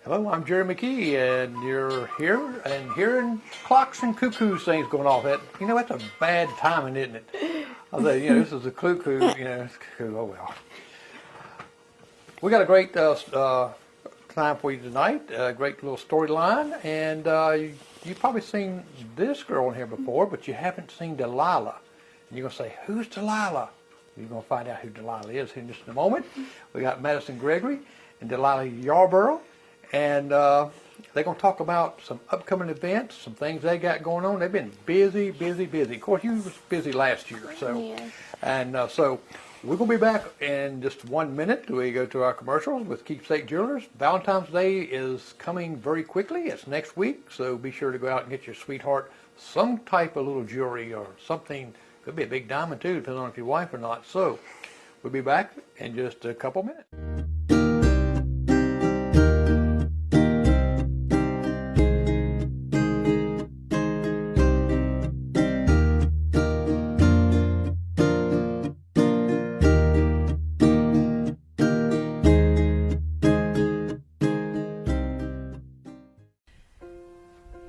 Hello, I'm Jerry McKee, and you're here and hearing clocks and cuckoo things going off. That's a bad timing, isn't it? I say, this is a cuckoo, it's cuckoo, oh well. We got a great time for you tonight, a great little storyline, and you've probably seen this girl in here before, but you haven't seen Delilah. And you're going to say, who's Delilah? You're going to find out who Delilah is in just a moment. We got Madyson Gregory and Delilah Yarbrough. And they're going to talk about some upcoming events, some things they got going on. They've been busy, busy, busy. Of course, you was busy last year. So, yes. And so we're going to be back in just 1 minute. We go to our commercials with Keepsake Jewelers. Valentine's Day is coming very quickly. It's next week. So be sure to go out and get your sweetheart some type of little jewelry or something. Could be a big diamond, too, depending on if your wife or not. So we'll be back in just a couple minutes.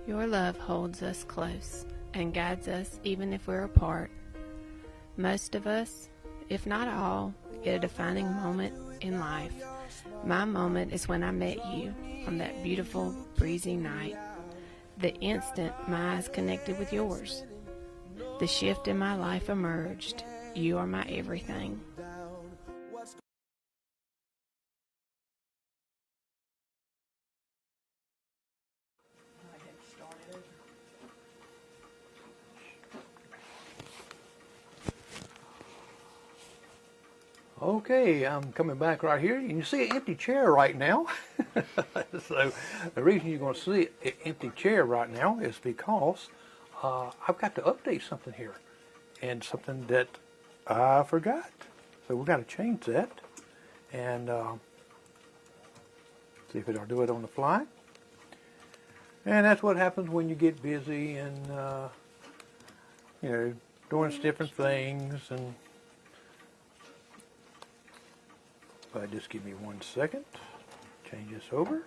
Your love holds us close and guides us even if we're apart. Most of us, if not all, get a defining moment in life. My moment is when I met you on that beautiful, breezy night. The instant my eyes connected with yours. The shift in my life emerged. You are my everything. Okay, I'm coming back right here. You can see an empty chair right now. So the reason you're going to see an empty chair right now is because I've got to update something here. And something that I forgot. So we've got to change that. And see if it'll do it on the fly. And that's what happens when you get busy and, doing different things. And just give me 1 second. Change this over.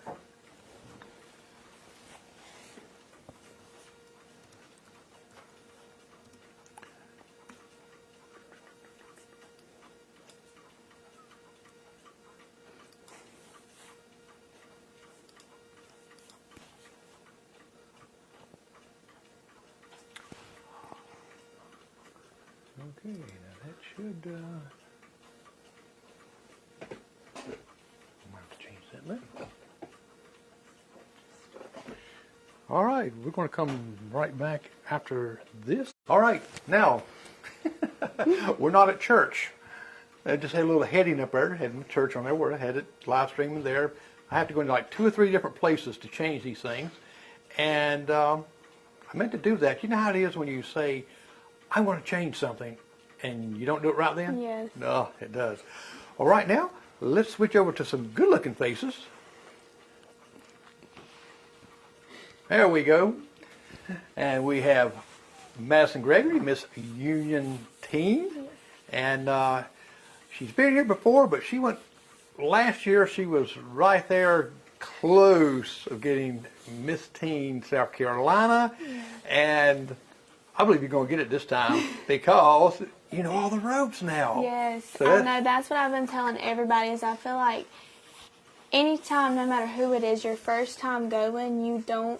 Okay, now that should all right, we're going to come right back after this. All right, now, we're not at church. I just had a little heading up there, had church on there where I had it live streaming there. I have to go into like 2 or 3 different places to change these things. And I meant to do that. You know how it is when you say, I want to change something, and you don't do it right then? Yes. No, it does. All right, now, let's switch over to some good-looking faces. There we go. And we have Madyson Gregory, Miss Union Teen. And she's been here before, but she went, last year she was right there close of getting Miss Teen South Carolina. And I believe you're going to get it this time because you know all the ropes now. Yes, So I know. That's what I've been telling everybody is I feel like anytime, no matter who it is, your first time going, you don't.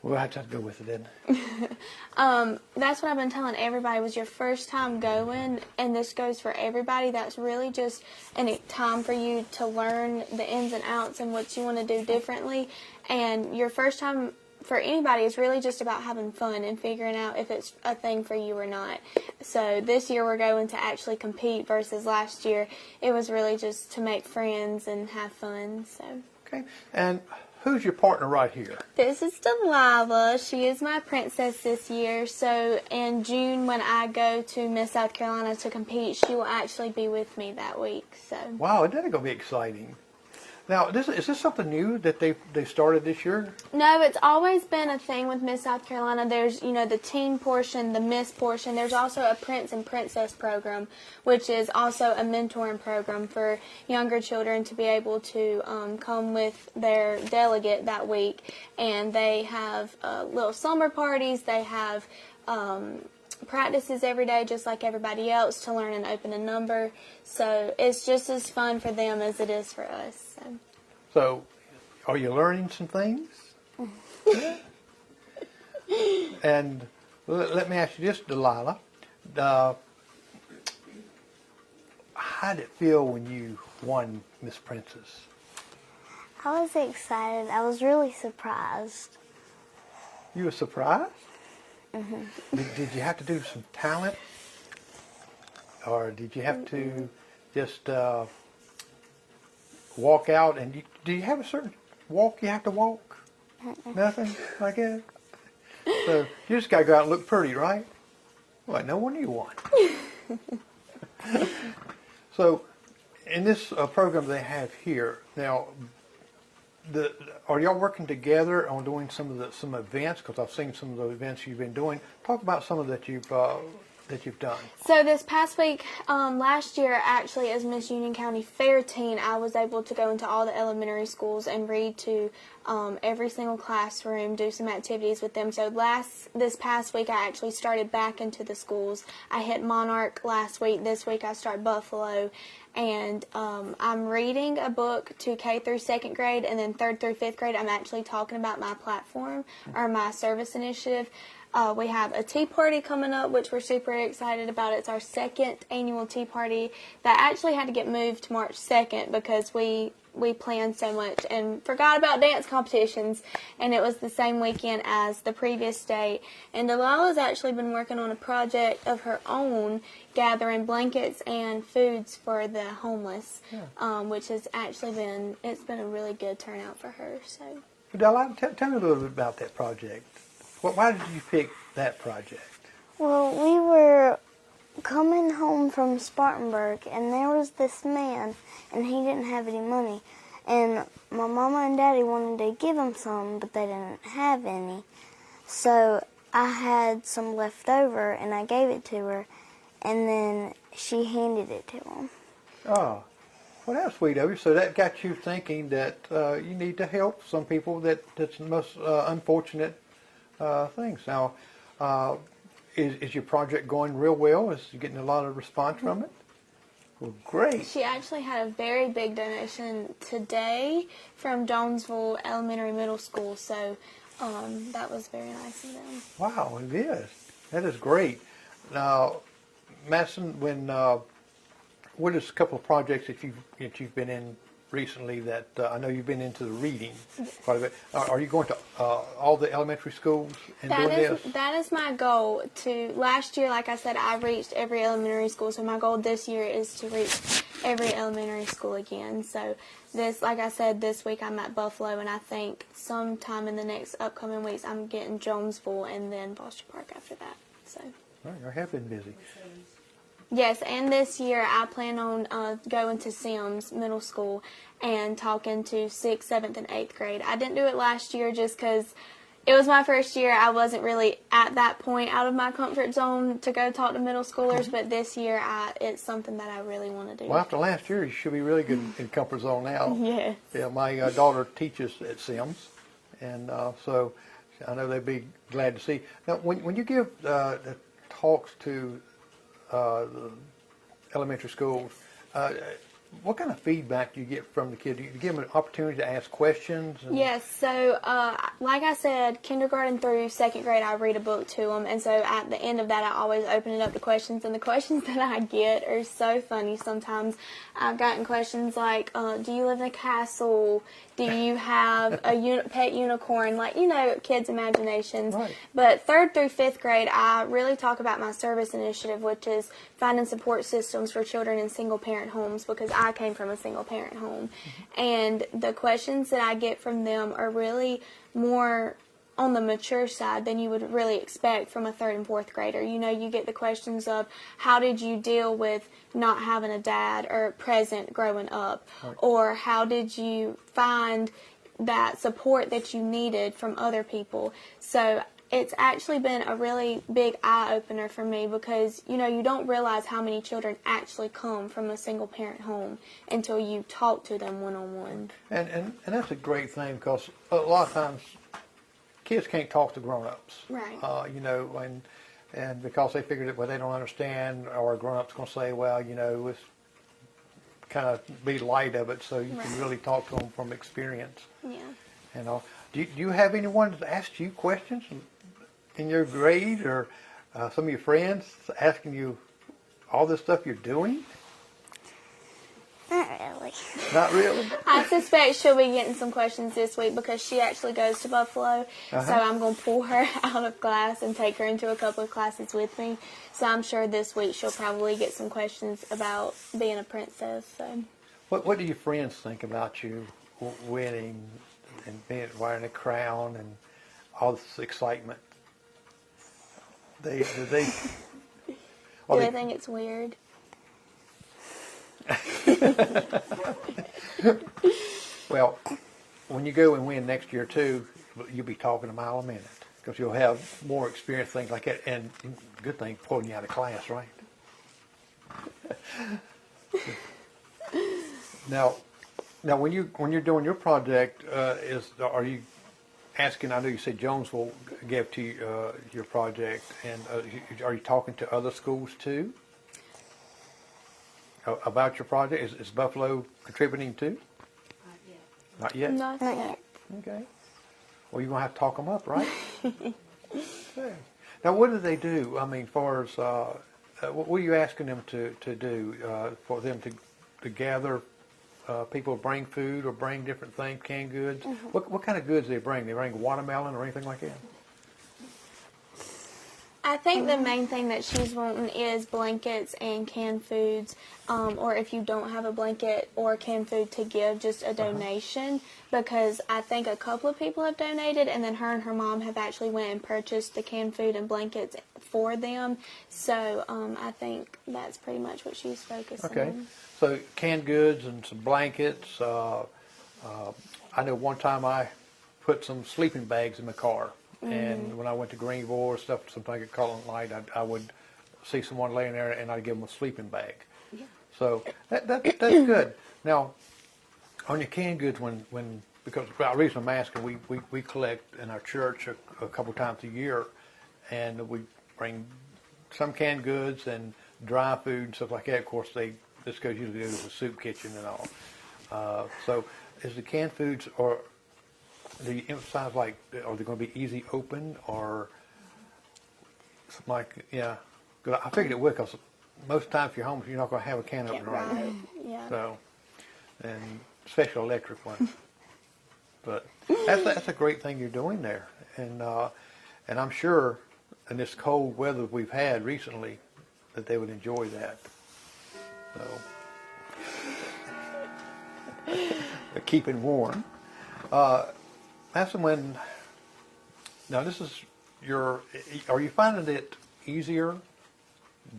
We'll have to go with it then. That's what I've been telling everybody was your first time going, and this goes for everybody. That's really just a time for you to learn the ins and outs and what you want to do differently. And your first time for anybody is really just about having fun and figuring out if it's a thing for you or not. So this year we're going to actually compete versus last year. It was really just to make friends and have fun. So. Okay. And who's your partner right here? This is Delilah. She is my princess this year. So in June when I go to Miss South Carolina to compete, she will actually be with me that week. So. Wow, isn't that going to be exciting? Now, is this something new that they started this year? No, it's always been a thing with Miss South Carolina. There's, the teen portion, the Miss portion. There's also a Prince and Princess program, which is also a mentoring program for younger children to be able to come with their delegate that week. And they have little slumber parties. They have practices every day just like everybody else to learn and open a number. So it's just as fun for them as it is for us. So are you learning some things? Yeah. And let me ask you this, Delilah. How did it feel when you won Miss Princess? I was excited. I was really surprised. You were surprised? Mm-hmm. Did you have to do some talent? Or did you have to just walk out? And do you have a certain walk you have to walk? Nothing like that? So you just got to go out and look pretty, right? Well, no wonder you won. So in this program they have here, now, are y'all working together on doing some events? Because I've seen some of the events you've been doing. Talk about some of that you've done. So this past week, last year, actually, as Miss Union County Fair Teen, I was able to go into all the elementary schools and read to every single classroom, do some activities with them. So this past week, I actually started back into the schools. I hit Monarch last week. This week, I start Buffalo. And I'm reading a book to K through 2nd grade, and then 3rd through 5th grade, I'm actually talking about my platform or my service initiative. We have a tea party coming up, which we're super excited about. It's our 2nd annual tea party that actually had to get moved to March 2nd because we planned so much and forgot about dance competitions, and it was the same weekend as the previous day. And Delilah's actually been working on a project of her own, gathering blankets and foods for the homeless, which has actually been a really good turnout for her. So, Delilah, tell me a little bit about that project. Why did you pick that project? Well, we were coming home from Spartanburg, and there was this man, and he didn't have any money. And my mama and daddy wanted to give him some, but they didn't have any. So I had some left over, and I gave it to her, and then she handed it to him. Oh, well, that's sweet of you. So that got you thinking that you need to help some people that's the most unfortunate things. Now, is your project going real well? Is you getting a lot of response from it? Well, great. She actually had a very big donation today from Jonesville Elementary Middle School, so that was very nice of them. Wow, it is. That is great. Now, Madyson, what is a couple of projects that you've been in recently that I know you've been into the reading quite a bit. Are you going to all the elementary schools and doing this? That is my goal. Last year, like I said, I reached every elementary school, so my goal this year is to reach every elementary school again. So like I said, this week I'm at Buffalo, and I think sometime in the next upcoming weeks I'm getting Jonesville and then Foster Park after that. So. Well, you have been busy. Yes, and this year I plan on going to Sims Middle School and talking to 6th, 7th, and 8th grade. I didn't do it last year just because it was my first year. I wasn't really at that point out of my comfort zone to go talk to middle schoolers, but this year it's something that I really want to do. Well, after last year, you should be really good in comfort zone now. Yes. Yeah, my daughter teaches at Sims, and so I know they'd be glad to see. Now, when you give the talks to the elementary schools, what kind of feedback do you get from the kids? Do you give them an opportunity to ask questions? Yes, so like I said, kindergarten through 2nd grade, I read a book to them, and so at the end of that, I always open it up to questions, and the questions that I get are so funny sometimes. I've gotten questions like, do you live in a castle? Do you have a pet unicorn? Like, kids' imaginations. Right. But 3rd through 5th grade, I really talk about my service initiative, which is finding support systems for children in single-parent homes, because I came from a single-parent home. Mm-hmm. And the questions that I get from them are really more on the mature side than you would really expect from a 3rd and 4th grader. You know, you get the questions of how did you deal with not having a dad or present growing up, right. or how did you find that support that you needed from other people. So it's actually been a really big eye-opener for me because, you know, you don't realize how many children actually come from a single-parent home until you talk to them one-on-one. And that's a great thing because a lot of times kids can't talk to grown-ups. Right. You know, and because they figured that, well, they don't understand, or a grown-up's going to say, well, you know, it's kind of be light of it, so you Right. can really talk to them from experience. Yeah. You know, do you have anyone that asks you questions in your grade, or some of your friends asking you all this stuff you're doing? Not really. Not really? I suspect she'll be getting some questions this week because she actually goes to Buffalo. So I'm going to pull her out of class and take her into a couple of classes with me. So I'm sure this week she'll probably get some questions about being a princess. So, What do your friends think about you winning and wearing a crown and all this excitement? Do they think it's weird? Well, when you go and win next year too, you'll be talking a mile a minute because you'll have more experience, things like that, and good thing pulling you out of class, right? Now when you're doing your project, are you asking? I know you said Jonesville gave to you, your project, and are you talking to other schools too about your project? Is Buffalo contributing too? Not yet. Not yet. Okay. Well, you're gonna have to talk them up, right? Okay. Now, what do they do? I mean, as far as what are you asking them to do? For them to gather people bring food or bring different things, canned goods. Mm-hmm. What kind of goods do they bring? They bring watermelon or anything like that? I think the main thing that she's wanting is blankets and canned foods, or if you don't have a blanket or canned food to give, just a donation, because I think a couple of people have donated, and then her and her mom have actually went and purchased the canned food and blankets for them. So I think that's pretty much what she's focusing Okay. on. So canned goods and some blankets. I know one time I put some sleeping bags in my car. And when I went to Greenville or stuff, sometimes I get caught on light, I would see someone laying there and I'd give them a sleeping bag. Yeah. So that's good. Now, on your canned goods, because the reason I'm asking, we collect in our church a couple times a year, and we bring some canned goods and dry food and stuff like that. Of course, this goes usually to the soup kitchen and all. So is the canned foods, or do you emphasize, like, are they going to be easy open or something like, yeah? Cause I figured it would, because most times if you're home, you're not going to have a can opener right now. Yeah. So, and especially electric one. But that's a great thing you're doing there. And I'm sure in this cold weather we've had recently that they would enjoy that. So, keeping warm. Madyson, now this is are you finding it easier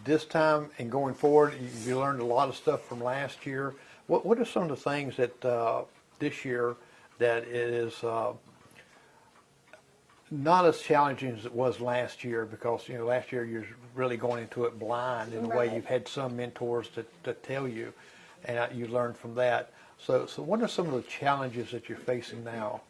this time and going forward? You learned a lot of stuff from last year. What are some of the things that this year that is not as challenging as it was last year? Because last year you're really going into it blind in a way. You've had some mentors to tell you, and you learned from that. So what are some of the challenges that you're facing now?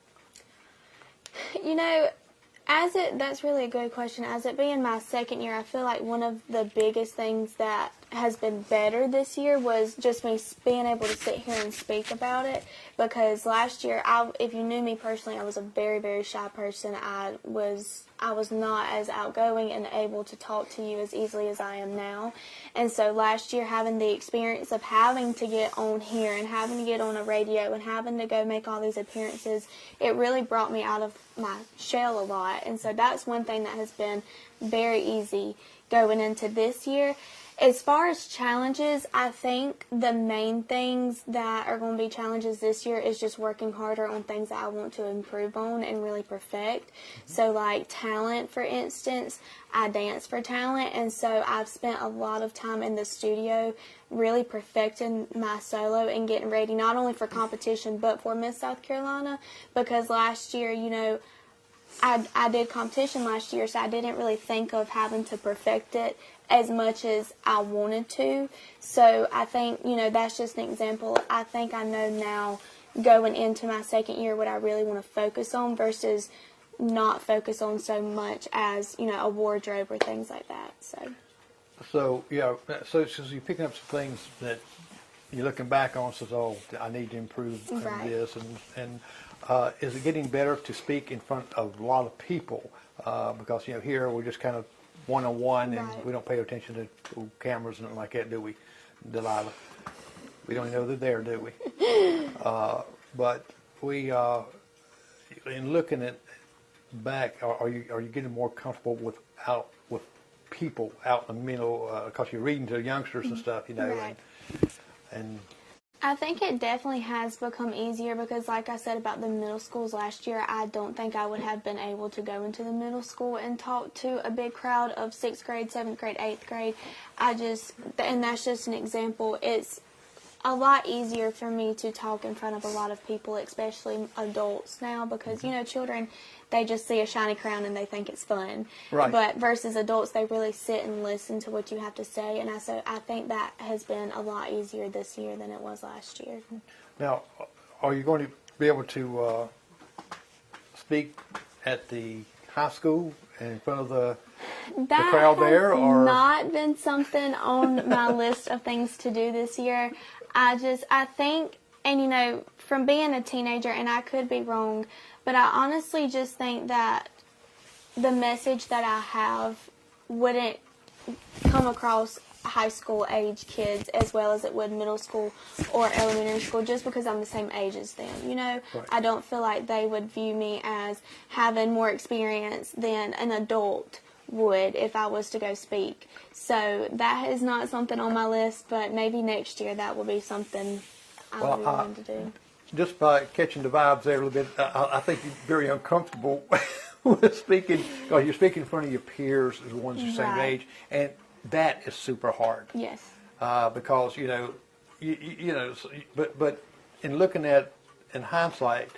That's really a good question. As it being my second year, I feel like one of the biggest things that has been better this year was just me being able to sit here and speak about it. Because last year, if you knew me personally, I was a very, very shy person. I was not as outgoing and able to talk to you as easily as I am now. And so last year, having the experience of having to get on here and having to get on a radio and having to go make all these appearances, it really brought me out of my shell a lot. And so that's one thing that has been very easy going into this year. As far as challenges, I think the main things that are going to be challenges this year is just working harder on things that I want to improve on and really perfect. So like talent, for instance, I dance for talent, and so I've spent a lot of time in the studio really perfecting my solo and getting ready not only for competition but for Miss South Carolina, because last year, you know, I did competition last year, so I didn't really think of having to perfect it as much as I wanted to. So I think, you know, that's just an example. I think I know now going into my second year what I really want to focus on versus not focus on so much as, you know, a wardrobe or things like that. So yeah, so you're picking up some things that you're looking back on, says, oh, I need to improve in Right. this, and is it getting better to speak in front of a lot of people? Because, you know, here we're just kind of one-on-one, and Right. we don't pay attention to cameras and like that, do we, Delilah? We don't even know they're there, do we? But we, in looking at back, are you getting more comfortable with people out in the middle? Because you're reading to youngsters and stuff, you know, Right. and I think it definitely has become easier because, like I said about the middle schools last year, I don't think I would have been able to go into the middle school and talk to a big crowd of 6th grade, 7th grade, 8th grade. And that's just an example. It's a lot easier for me to talk in front of a lot of people, especially adults now, because, you know, children, they just see a shiny crown and they think it's fun. Right. But versus adults, they really sit and listen to what you have to say. And I think that has been a lot easier this year than it was last year. now, are you going to be able to speak at the high school in front of the crowd there, That or has not been something on my list of things to do this year. I think, and you know, from being a teenager, and I could be wrong, but I honestly just think that the message that I have wouldn't come across high school age kids as well as it would middle school or elementary school, just because I'm the same age as them, you know. Right. I don't feel like they would view me as having more experience than an adult would if I was to go speak. So that is not something on my list, but maybe next year that will be something I would be willing to do. just by catching the vibes there a little bit, I think you're very uncomfortable with speaking, because you're speaking in front of your peers, the ones your same Right. age, and that is super hard. Yes. Because you know, you know, but in looking at in hindsight,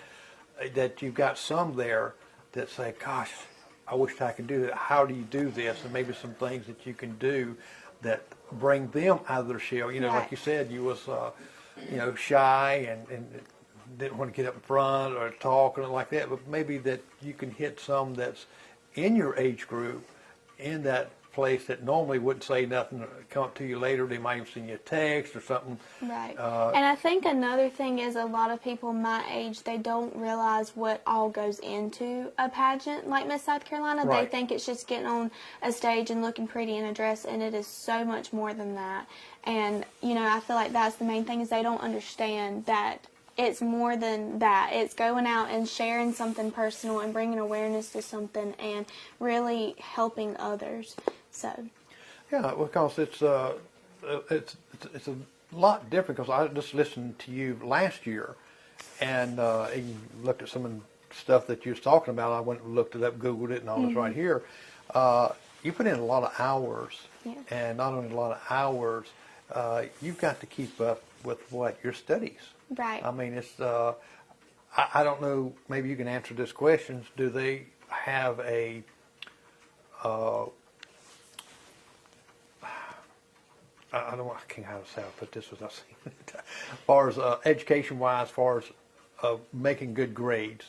that you've got some there that say, "Gosh, I wish I could do that. How do you do this?" And maybe some things that you can do that bring them out of their shell. You know, Right. like you said, you was you know, shy and didn't want to get up in front or talk or like that. But maybe that you can hit some that's in your age group, in that place that normally wouldn't say nothing, come up to you later. They might even send you a text or something. Right. And I think another thing is a lot of people my age, they don't realize what all goes into a pageant like Miss South Carolina. Right. They think it's just getting on a stage and looking pretty in a dress, and it is so much more than that. And, you know, I feel like that's the main thing is they don't understand that it's more than that. It's going out and sharing something personal and bringing awareness to something and really helping others. So, Yeah, because it's a lot different. Because I just listened to you last year, and looked at some of the stuff that you was talking about. I went and looked it up, Googled it, and all this right here. You put in a lot of hours, Yeah. and not only a lot of hours, you've got to keep up with your studies. right. I mean, it's I don't know. Maybe you can answer this question. Do they have a I don't. I can't how to put this without saying it. As far as education-wise, as far as making good grades,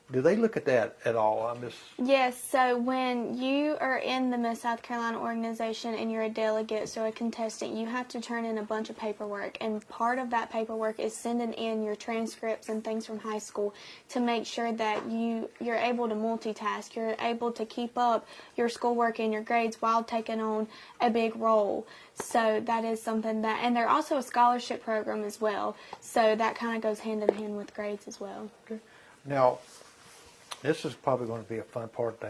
do they look at that at all? I'm just. Yes, so when you are in the Miss South Carolina organization and you're a delegate, so a contestant, you have to turn in a bunch of paperwork. And part of that paperwork is sending in your transcripts and things from high school to make sure that you're able to multitask. You're able to keep up your schoolwork and your grades while taking on a big role. So that is something that, and they're also a scholarship program as well. So that kind of goes hand in hand with grades as well. Now, this is probably going to be a fun part to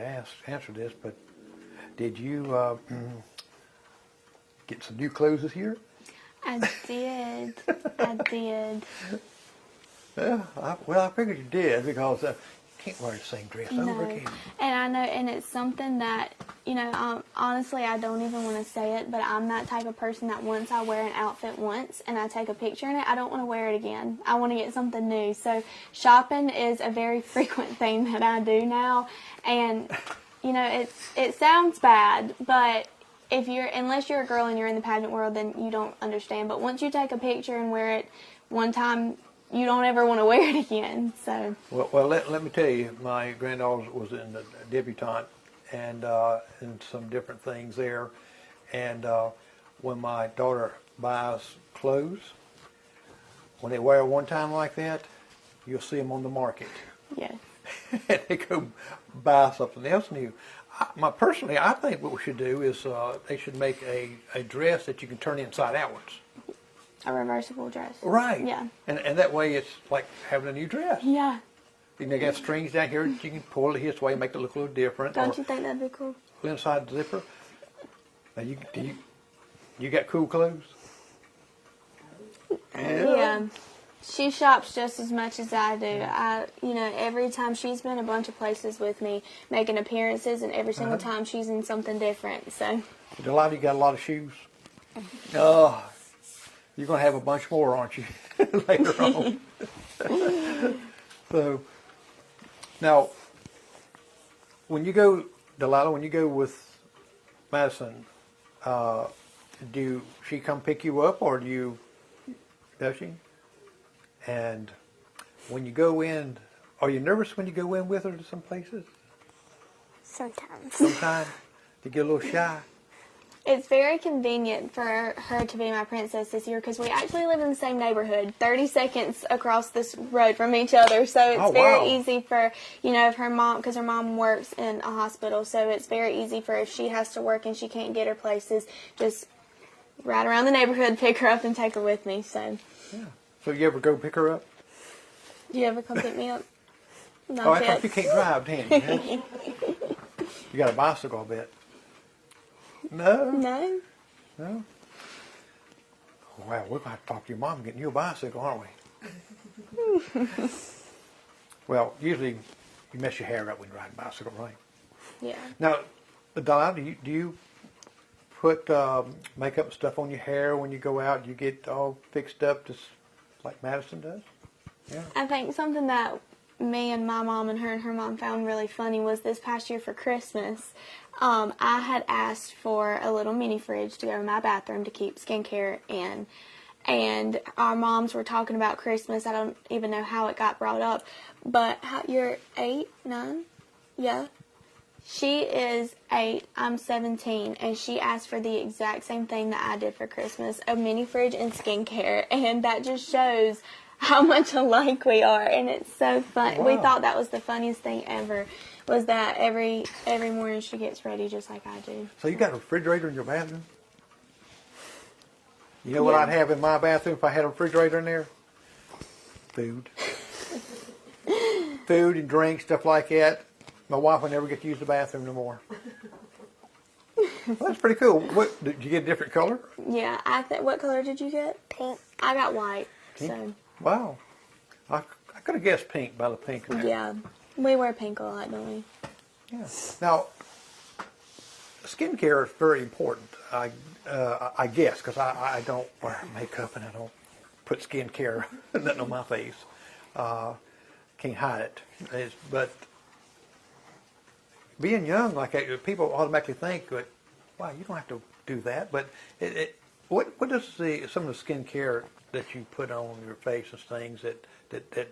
answer this, but did you, get some new clothes this year? I did. I did. Yeah, I figured you did because you can't wear the same dress over No. again. And I know, and it's something that, honestly, I don't even want to say it, but I'm that type of person that once I wear an outfit once and I take a picture in it, I don't want to wear it again. I want to get something new. So shopping is a very frequent thing that I do now. And, it sounds bad, but unless you're a girl and you're in the pageant world, then you don't understand. But once you take a picture and wear it one time, you don't ever want to wear it again. So. Well, let me tell you, my granddaughter was in the debutante and some different things there. And when my daughter buys clothes, when they wear one time like that, you'll see them on the market. Yes. And they go buy something else new. Personally, I think what we should do is they should make a dress that you can turn inside outwards. A reversible dress. Right. Yeah. And that way it's like having a new dress. Yeah. They got strings down here that you can pull it this way, make it look a little different. Don't you think that'd be cool? Inside the zipper. Now you got cool clothes? Yeah. She shops just as much as I do. Every time she's been a bunch of places with me, making appearances, and every single time she's in something different. So. Delilah, you got a lot of shoes? Oh, you're going to have a bunch more, aren't you, later on? So, now, when you go, Delilah, when you go with Madyson, she come pick you up, or does she? And when you go in, are you nervous when you go in with her to some places? Sometimes. Sometimes? You get a little shy? It's very convenient for her to be my princess this year because we actually live in the same neighborhood, 30 seconds across this road from each other. So it's very easy for, if her mom, because her mom works in a hospital, so it's very easy for if she has to work and she can't get her places, just ride around the neighborhood, pick her up, and take her with me. So. Yeah. So you ever go pick her up? Do you ever come pick me up? No, I thought you can't drive, can you? You got a bicycle, I bet. No? No. No? Well, we're going to have to talk to your mom getting you a bicycle, aren't we? Well, usually you mess your hair up when you ride a bicycle, right? Yeah. Now, Delilah, do you put makeup and stuff on your hair when you go out? Do you get all fixed up just like Madyson does? Yeah. I think something that me and my mom and her mom found really funny was this past year for Christmas. I had asked for a little mini fridge to go in my bathroom to keep skincare in. And our moms were talking about Christmas. I don't even know how it got brought up. But you're 8, 9? Yeah. She is 8, I'm 17, and she asked for the exact same thing that I did for Christmas, a mini fridge and skincare. And that just shows how much alike we are, and it's so fun. Wow. We thought that was the funniest thing ever, was that every morning she gets ready just like I do. So you got a refrigerator in your bathroom? You know what I'd have in my bathroom if I had a refrigerator in there? Food. Food and drink, stuff like that. My wife will never get to use the bathroom no more. Well, that's pretty cool. What did you get? A different color? Yeah, what color did you get? Pink. I got white. Pink? So Wow. I could have guessed pink by the pink in there. yeah, we wear pink a lot, don't we? Yeah. Now, skincare is very important. I guess because I don't wear makeup and I don't put skincare nothing on my face. Can't hide it. But being young, like people automatically think, wow, you don't have to do that. But what does some of the skincare that you put on your face and things that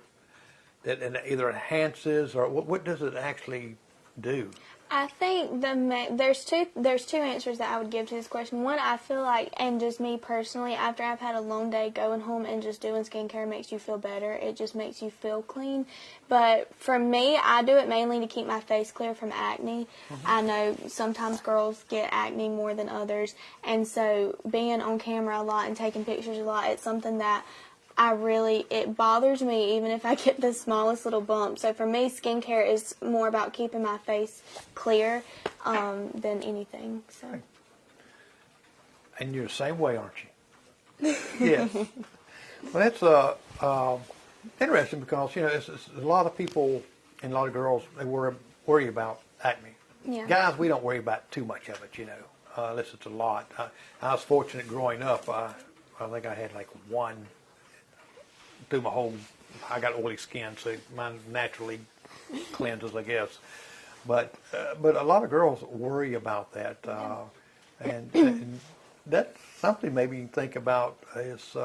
either enhances or what does it actually do? I think there's two answers that I would give to this question. One, I feel like, and just me personally, after I've had a long day, going home and just doing skincare makes you feel better. It just makes you feel clean. But for me, I do it mainly to keep my face clear from acne. Mm-hmm. I know sometimes girls get acne more than others, and so being on camera a lot and taking pictures a lot, it's something that it bothers me even if I get the smallest little bump. So for me, skincare is more about keeping my face clear than anything. So. And you're the same way, aren't you? Yes. Well, that's interesting because, it's a lot of people and a lot of girls, they worry about acne. Yeah. Guys, we don't worry about too much of it, unless it's a lot. I was fortunate growing up. I think I had like one through my whole, I got oily skin, so mine naturally cleanses, I guess. But a lot of girls worry about that. And that's something maybe you can think about is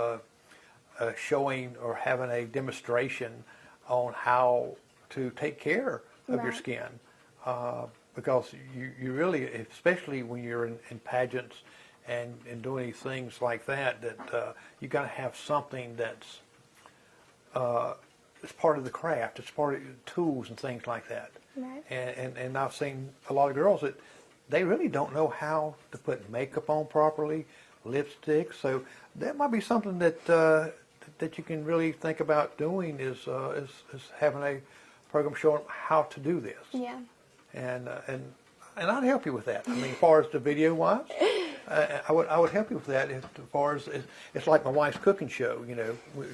showing or having a demonstration on how to take care of your skin. Because you really, especially when you're in pageants and doing these things like that you got to have something that's it's part of the craft. It's part of tools and things like that. Right. And I've seen a lot of girls that they really don't know how to put makeup on properly, lipstick. So that might be something that that you can really think about doing is having a program showing how to do this. Yeah. And I'd help you with that. I mean, as far as the video wise, I would help you with that. As far as it's like my wife's cooking show.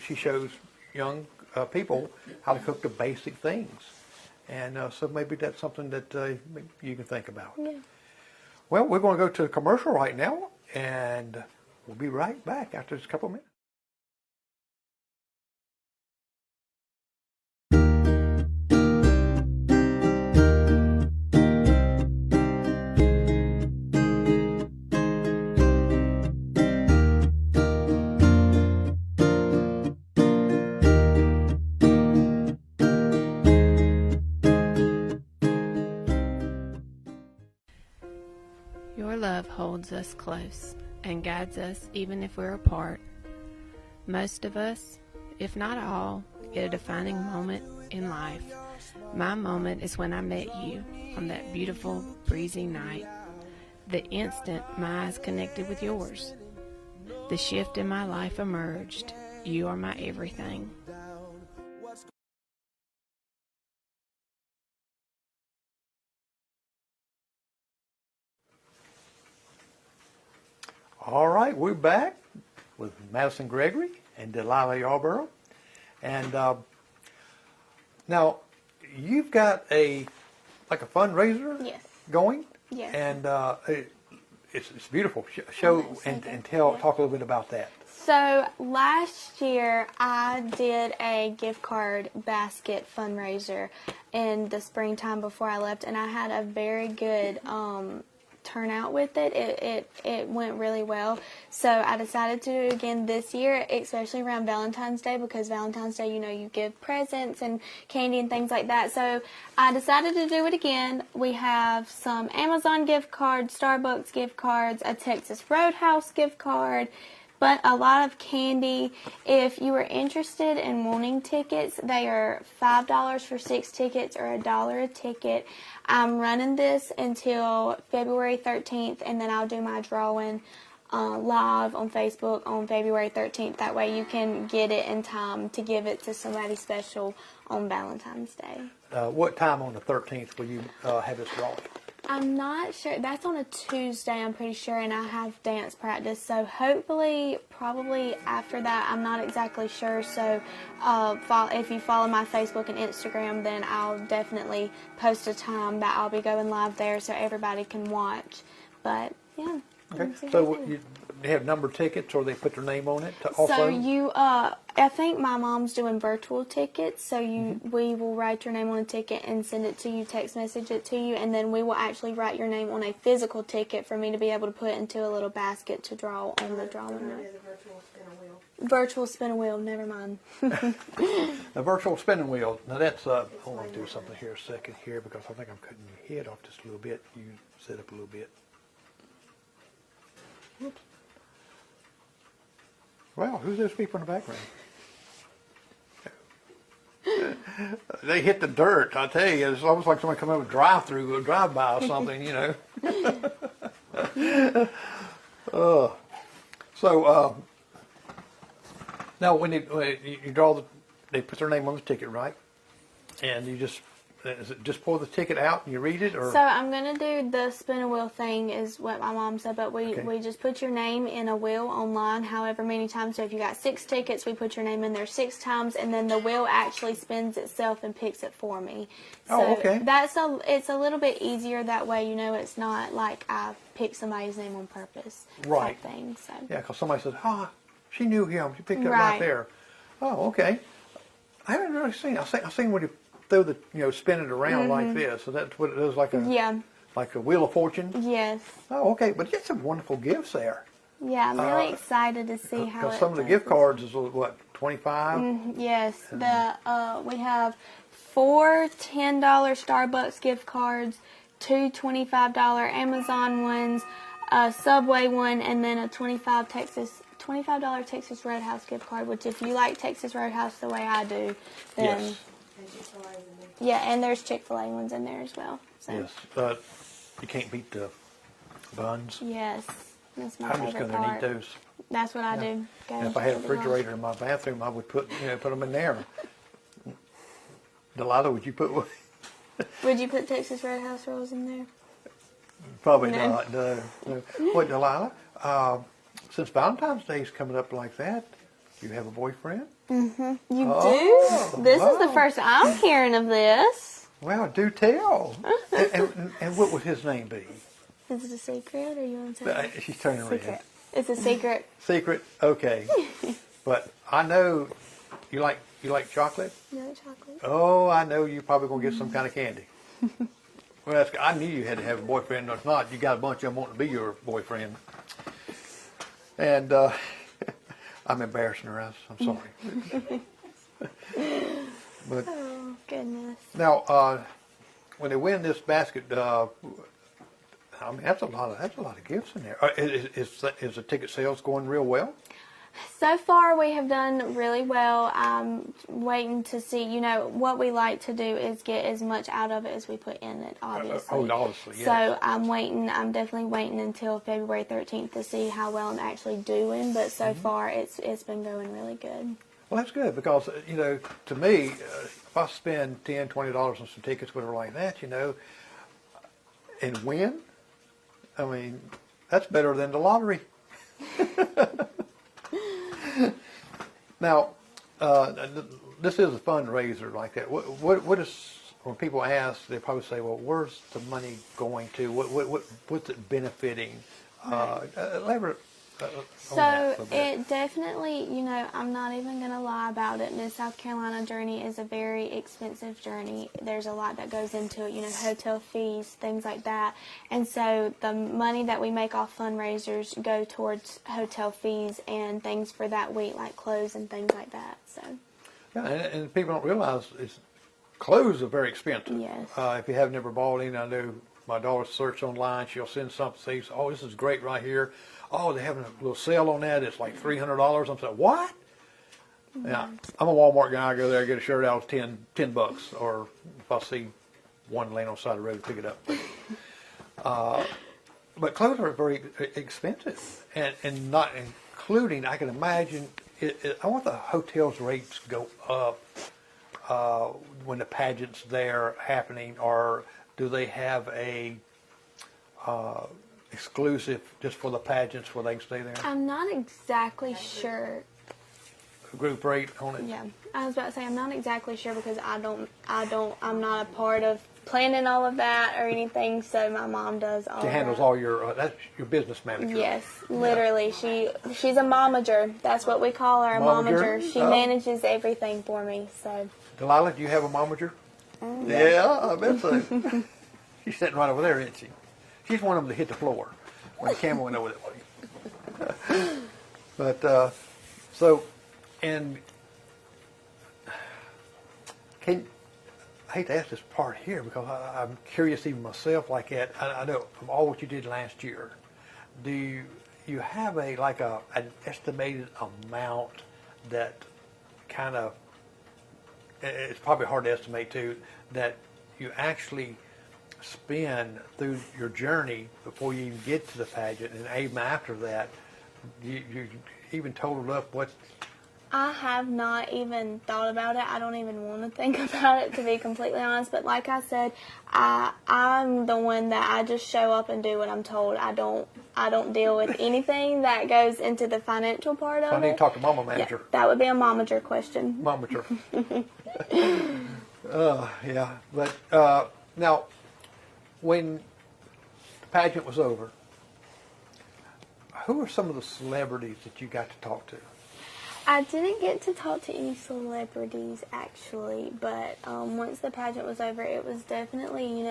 She shows young people how to cook the basic things, and so maybe that's something that you can think about. Yeah. Well, we're going to go to a commercial right now, and we'll be right back after just a couple of minutes. Your love holds us close and guides us even if we're apart. Most of us, if not all, get a defining moment in life. My moment is when I met you on that beautiful, breezy night. The instant my eyes connected with yours. The shift in my life emerged. You are my everything. All right, we're back with Madyson Gregory and Delilah Yarbrough. And now you've got a fundraiser Yes. going. Yes. And it's beautiful. Show and talk a little bit about that. So last year I did a gift card basket fundraiser in the springtime before I left, and I had a very good turnout with it. It went really well. So I decided to do it again this year, especially around Valentine's Day, because Valentine's Day, you give presents and candy and things like that. So I decided to do it again. We have some Amazon gift cards, Starbucks gift cards, a Texas Roadhouse gift card, but a lot of candy. If you are interested in wanting tickets, they are $5 for 6 tickets or $1 a ticket. I'm running this until February 13th, and then I'll do my drawing live on Facebook on February 13th. That way you can get it in time to give it to somebody special on Valentine's Day. What time on the 13th will you have this drawing? I'm not sure. That's on a Tuesday, I'm pretty sure, and I have dance practice. So hopefully, probably after that, I'm not exactly sure. So if you follow my Facebook and Instagram, then I'll definitely post a time that I'll be going live there so everybody can watch. But, yeah. Okay. So you have numbered tickets, or they put their name on it also? So you, I think my mom's doing virtual tickets. So we will write your name on a ticket and send it to you, text message it to you, and then we will actually write your name on a physical ticket for me to be able to put into a little basket to draw on the drawing night. Virtual spin a wheel, never mind. A virtual spinning wheel. Now that's, I want to do something here a second here because I think I'm cutting your head off just a little bit. You sit up a little bit. Whoops. Well, who's those people in the background? They hit the dirt, I tell you. It's almost like somebody coming over a drive-through or drive-by or something, So, now when you draw they put their name on the ticket, right? And you just is it just pull the ticket out and you read it, or? So I'm going to do the spin a wheel thing is what my mom said, but we just put your name in a wheel online however many times. So if you got 6 tickets, we put your name in there 6 times, and then the wheel actually spins itself and picks it for me. So Oh, okay. It's a little bit easier that way, it's not like I picked somebody's name on purpose Right. type thing. So. Yeah, because somebody says, she knew him. She picked it up right there. Oh, okay. I haven't really seen. I've seen when you throw the, spin it around like this. So that's what it is, like a Wheel of Fortune. Yes. Oh, okay. But you get some wonderful gifts there. Yeah, I'm really excited to see how. Because some of the gift cards is what, 25. Yes. We have 4 $10 Starbucks gift cards, 2 $25 Amazon ones, a Subway one, and then a $25 Texas Roadhouse gift card, which if you like Texas Roadhouse the way I do, then... Yes. Yeah, and there's Chick-fil-A ones in there as well. So. Yes. You can't beat the buns. Yes. That's my I'm just favorite going to part. eat those. That's what I do. And if I had a refrigerator in my bathroom, I would put them in there. Delilah, would you put one? Would you put Texas Roadhouse rolls in there? Probably No. not. No. What, Delilah? Since Valentine's Day is coming up like that, do you have a boyfriend? Mm-hmm. You do? This is the first I'm hearing of this. Well, do tell. and what would his name be? Is it a secret, or you want to say? She's turning red. Secret. It's a secret. Secret? Okay. But I know you like chocolate? No chocolate. Oh, I know you're probably going to get some kind of candy. Well, I knew you had to have a boyfriend. If not, you got a bunch of them wanting to be your boyfriend. And I'm embarrassing her. I'm sorry. But Oh, goodness. now, when they win this basket, I mean that's a lot of gifts in there. Is the ticket sales going real well? So far, we have done really well. I'm waiting to see, what we like to do is get as much out of it as we put in it, obviously. Obviously, yes. So I'm definitely waiting until February 13th to see how well I'm actually doing. But so far, it's been going really good. Well, that's good because, to me, if I spend $10, $20 on some tickets, whatever like that, and win, I mean, that's better than the lottery. Now, this is a fundraiser like that. What is, when people ask, they probably say, well, where's the money going to? What's it benefiting? Elaborate on So that a bit. it definitely, I'm not even going to lie about it. Miss South Carolina journey is a very expensive journey. There's a lot that goes into it, hotel fees, things like that. And so the money that we make off fundraisers go towards hotel fees and things for that week, like clothes and things like that. So. Yeah, and people don't realize clothes are very expensive. Yes. If you have never bought any, I know my daughter search online. She'll send something, says, "Oh, this is great right here. Oh, they're having a little sale on that. It's like $300." I'm saying, "What?" Yeah, I'm a Walmart guy. I go there, I get a shirt out, it's $10, or if I see one laying on the side of the road, pick it up. But clothes are very expensive, and not including. I can imagine. I want the hotel's rates go up when the pageant's there happening, or do they have a exclusive just for the pageants where they can stay there? I'm not exactly sure. Group rate on it? Yeah, I was about to say I'm not exactly sure because I'm not a part of planning all of that or anything. So my mom does all. She handles that. all your. That's your business manager. Yes, literally. Yeah. She's a momager. That's what we call her, a momager. She manages everything for me. So. Delilah, do you have a momager? Yeah, I bet so. She's sitting right over there, isn't she? She's one of them to hit the floor when the camera went over that way. But and I hate to ask this part here because I'm curious even myself like that. I know from all what you did last year, do you have an estimated amount that kind of, it's probably hard to estimate too, that you actually spend through your journey before you even get to the pageant, and even after that, you even totaled up what I have not even thought about it. I don't even want to think about it, to be completely honest. But like I said, I'm the one that I just show up and do what I'm told. I don't deal with anything that goes into the financial part of I need to it. talk to Mama Manager. Yeah, that would be a momager question. Momager. Yeah. But now, when the pageant was over, who are some of the celebrities that you got to talk to? I didn't get to talk to any celebrities, actually, but once the pageant was over, it was definitely,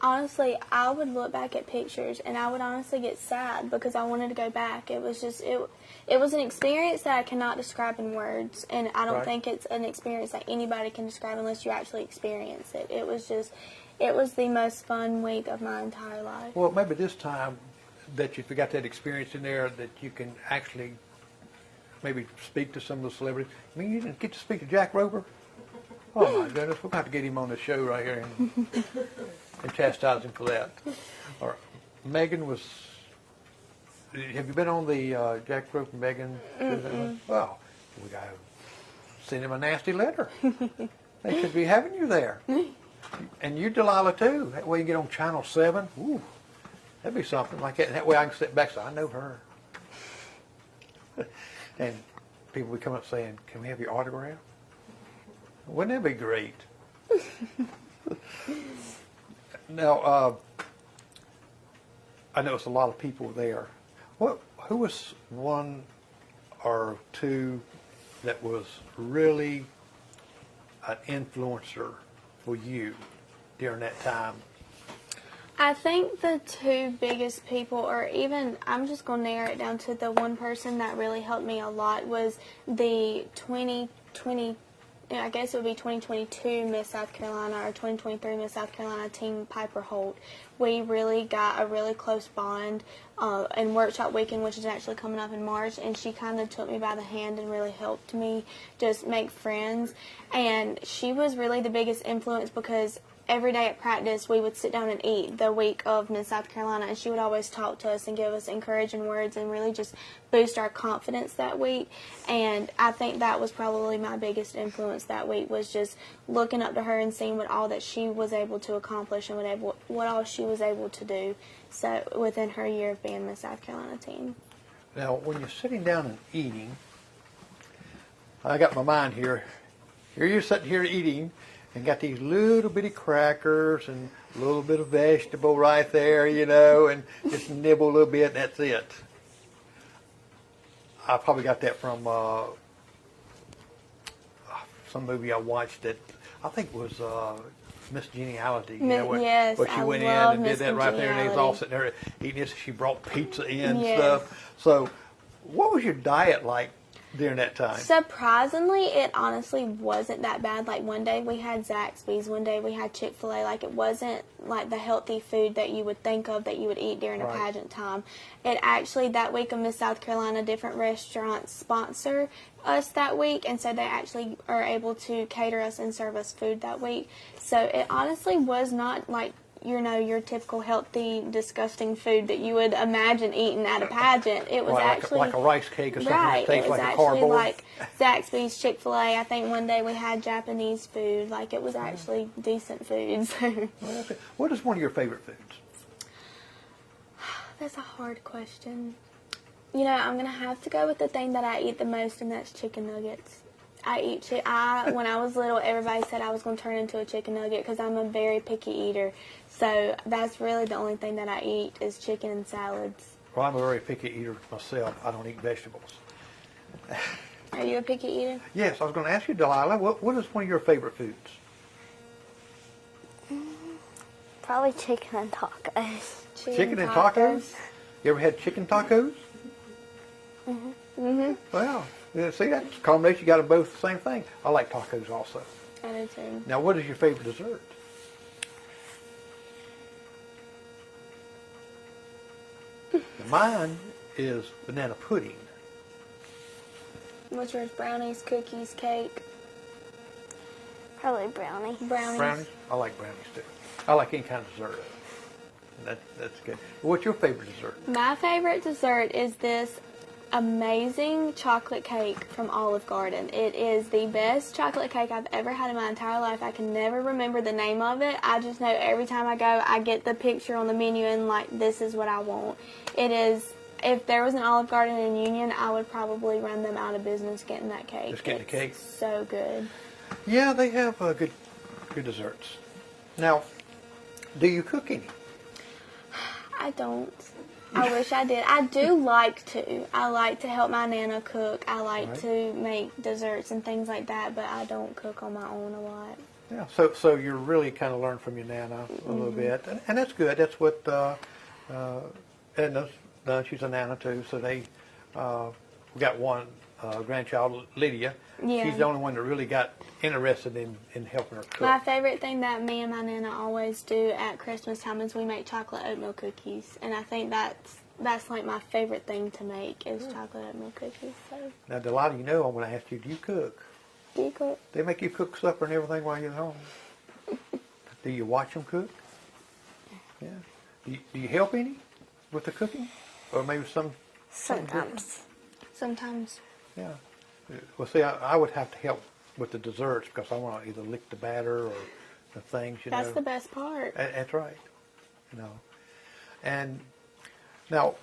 honestly, I would look back at pictures, and I would honestly get sad because I wanted to go back. It was just, it was an experience that I cannot describe in words, and I don't think it's an experience that anybody can describe unless you actually experience it. It was the most fun week of my entire life. Well, maybe this time that you got that experience in there that you can actually maybe speak to some of the celebrities. I mean, you didn't get to speak to Jack Rover? Oh, my goodness. We'll have to get him on the show right here and chastise him for that. Or Megan was... Have you been on the Jack Rover and Megan? Well, we got to send him a nasty letter. They should be having you there. And you, Delilah, too. That way you get on Channel 7. Ooh, that'd be something like that. That way I can sit back and say, I know her. And people would come up saying, can we have your autograph? Wouldn't that be great? Now, I know it's a lot of people there. Who was one or two that was really an influencer for you during that time? I think the two biggest people, or even, I'm just going to narrow it down to the one person that really helped me a lot, was the 2020, I guess it would be 2022 Miss South Carolina or 2023 Miss South Carolina team, Piper Holt. We really got a really close bond in workshop weekend, which is actually coming up in March, and she kind of took me by the hand and really helped me just make friends. And she was really the biggest influence because every day at practice, we would sit down and eat the week of Miss South Carolina, and she would always talk to us and give us encouraging words and really just boost our confidence that week. And I think that was probably my biggest influence that week, was just looking up to her and seeing what all that she was able to accomplish and what all she was able to do. So within her year of being Miss South Carolina team. Now, when you're sitting down and eating, I got my mind here. Here you're sitting here eating, and got these little bitty crackers and a little bit of vegetable right there, and just nibble a little bit, and that's it. I probably got that from some movie I watched that I think was Miss Geniality. Yes, where she I went in love and did Miss that right there, and they was all sitting there eating this. She brought pizza in and stuff. So, what was your diet like during that time? Surprisingly, it honestly wasn't that bad. Like, one day we had Zaxby's, one day we had Chick-fil-A. Like, it wasn't like the healthy food that you would think of that you would eat during a pageant time. It actually, that week of Miss South Carolina, different restaurants sponsor us that week, and so they actually are able to cater us and serve us food that week. So it honestly was not like, your typical healthy, disgusting food that you would imagine eating at a pageant. It was actually like a rice cake or something that tastes like a actually cardboard. Like Zaxby's, Chick-fil-A. I think one day we had Japanese food. Like, it was actually decent food. So. What is one of your favorite foods? That's a hard question. I'm gonna have to go with the thing that I eat the most, and that's chicken nuggets. When I was little, everybody said I was going to turn into a chicken nugget because I'm a very picky eater. So that's really the only thing that I eat is chicken and salads. Well, I'm a very picky eater myself. I don't eat vegetables. Are you a picky eater? Yes, I was going to ask you, Delilah, what is one of your favorite foods? Probably chicken and tacos. Chicken and tacos? You ever had chicken tacos? Well, see, that's a combination. You got them both the same thing. I like tacos also. I do too. Now, what is your favorite dessert? Mine is banana pudding. What's yours? Brownies, cookies, cake? Probably brownie. Brownies. I like brownies too. I like any kind of dessert. That's good. What's your favorite dessert? My favorite dessert is this amazing chocolate cake from Olive Garden. It is the best chocolate cake I've ever had in my entire life. I can never remember the name of it. I just know every time I go, I get the picture on the menu and like, this is what I want. It is, if there was an Olive Garden in Union, I would probably run them out of business getting that cake. Just getting the cake? So good. Yeah, they have good desserts. Now, do you cook any? I don't. I wish I did. I do like to. I like to help my Nana cook. I like to make desserts and things like that, but I don't cook on my own a lot. Yeah, so you really kind of learn from your Nana a little bit, and that's good. That's what Edna's done. She's a Nana too, so we got one grandchild, Lydia. Yeah. She's the only one that really got interested in helping her cook. My favorite thing that me and my Nana always do at Christmas time is we make chocolate oatmeal cookies, and I think that's like my favorite thing to make is chocolate oatmeal cookies. So. Now, Delilah, you know I'm going to ask you, do you cook? Do you cook? They make you cook supper and everything while you're at home. Do you watch them cook? Yeah. Do you help any with the cooking? Or maybe Sometimes. Sometimes. Yeah. Well, see, I would have to help with the desserts because I want to either lick the batter or the things, That's the best part. That's right. And now,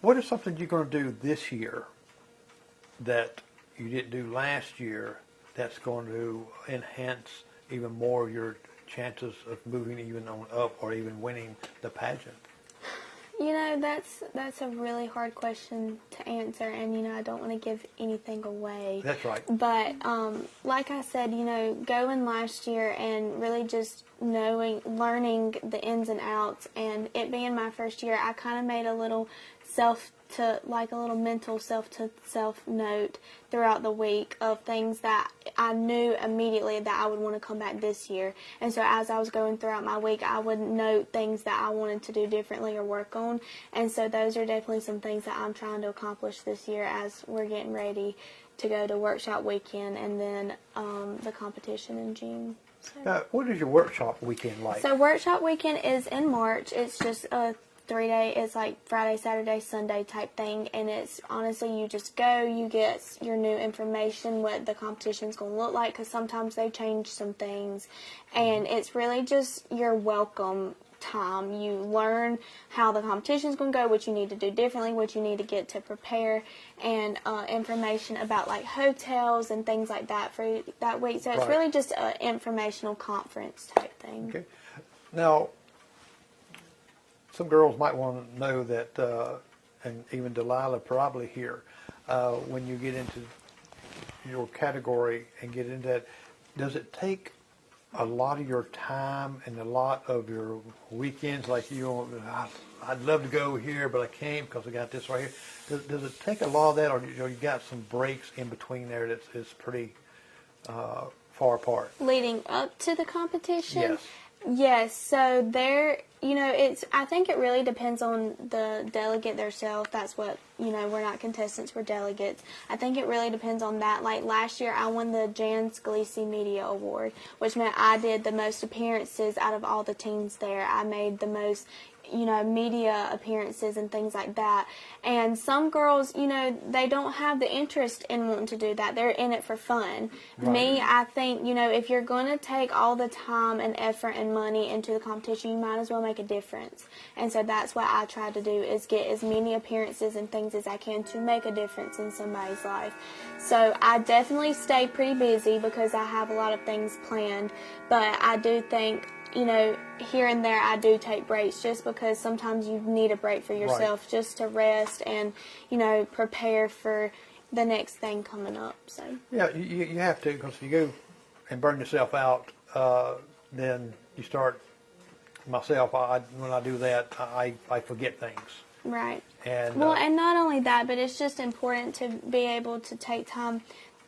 what is something you're going to do this year that you didn't do last year that's going to enhance even more your chances of moving even on up or even winning the pageant? You know, that's a really hard question to answer, and, I don't want to give anything away. That's right. But, like I said, going last year and really just learning the ins and outs, and it being my first year, I kind of made a little mental self-to-self note throughout the week of things that I knew immediately that I would want to come back this year. And so as I was going throughout my week, I would note things that I wanted to do differently or work on. And so those are definitely some things that I'm trying to accomplish this year as we're getting ready to go to workshop weekend and then the competition in June. So. What is your workshop weekend like? So workshop weekend is in March. It's just a 3-day, it's like Friday, Saturday, Sunday type thing, and it's honestly, you just go, you get your new information, what the competition's going to look like, because sometimes they change some things, and it's really just your welcome time. You learn how the competition's going to go, what you need to do differently, what you need to get to prepare, and information about like hotels and things like that for that week. So it's really just an informational conference type thing. Okay. Now, some girls might want to know that, and even Delilah probably here, when you get into your category and get into that, does it take a lot of your time and a lot of your weekends? Like I'd love to go here, but I can't because I got this right here. Does it take a lot of that, or you got some breaks in between there that's pretty far apart? Leading up to the competition? Yes. Yes, so I think it really depends on the delegate themselves. That's what, we're not contestants, we're delegates. I think it really depends on that. Like last year, I won the Jan Scalisi Media Award, which meant I did the most appearances out of all the teams there. I made the most, media appearances and things like that. And some girls, they don't have the interest in wanting to do that. They're in it for fun. Right. Me, I think, if you're going to take all the time and effort and money into the competition, you might as well make a difference. And so that's what I try to do, is get as many appearances and things as I can to make a difference in somebody's life. So I definitely stay pretty busy because I have a lot of things planned. But I do think, here and there I do take breaks just because sometimes you need a break for yourself just to rest and, prepare for the next thing coming up. So yeah, you have to, because if you go and burn yourself out, then you start, myself, when I do that, I forget things. Right. And and not only that, but it's just important to be able to take time.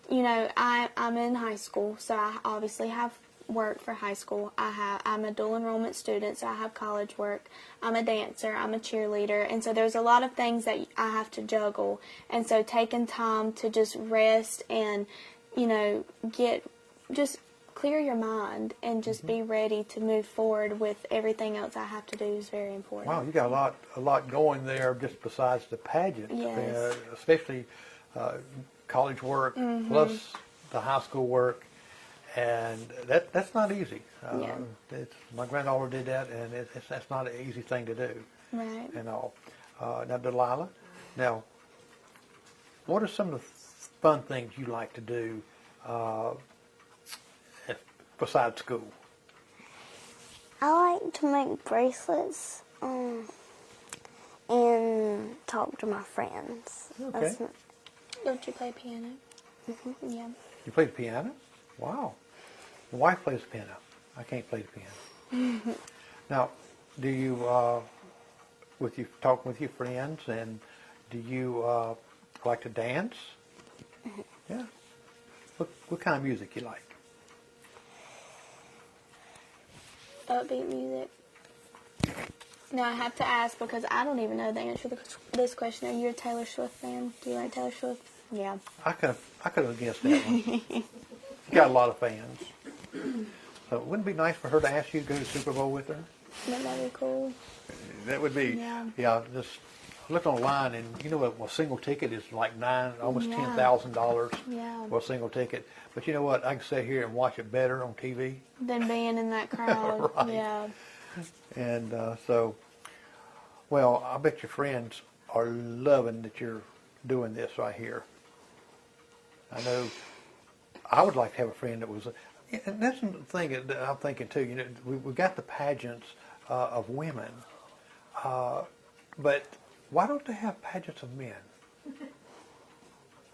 I'm in high school, so I obviously have work for high school. I'm a dual enrollment student, so I have college work. I'm a dancer, I'm a cheerleader, and so there's a lot of things that I have to juggle. And so taking time to just rest and, get just clear your mind and just be ready to move forward with everything else I have to do is very important. Wow, you got a lot going there just besides the pageant, Yes. especially college work plus the high school work, and that's not easy. My granddaughter did that, and that's not an easy thing to do. Right. And all. Now, Delilah, what are some of the fun things you like to do besides school? I like to make bracelets and talk to my friends. Okay. Don't you play piano? Yeah. You play the piano? Wow. My wife plays the piano. I can't play the piano. Now, do you, talking with your friends, and do you like to dance? Yeah. What kind of music you like? Upbeat music. Now I have to ask because I don't even know the answer to this question. Are you a Taylor Swift fan? Do you like Taylor Swift? Yeah. I could have guessed that one. She's got a lot of fans. So wouldn't it be nice for her to ask you to go to the Super Bowl with her? Wouldn't that be cool? That would be. Yeah. Just look online, and you know what? A single ticket is like almost $10,000 for a single ticket. But you know what? I can sit here and watch it better on TV. Than being in that crowd. Right. Yeah. And well, I bet your friends are loving that you're doing this right here. I know I would like to have a friend that was, and that's the thing that I'm thinking too, you know, we got the pageants of women, but why don't they have pageants of men?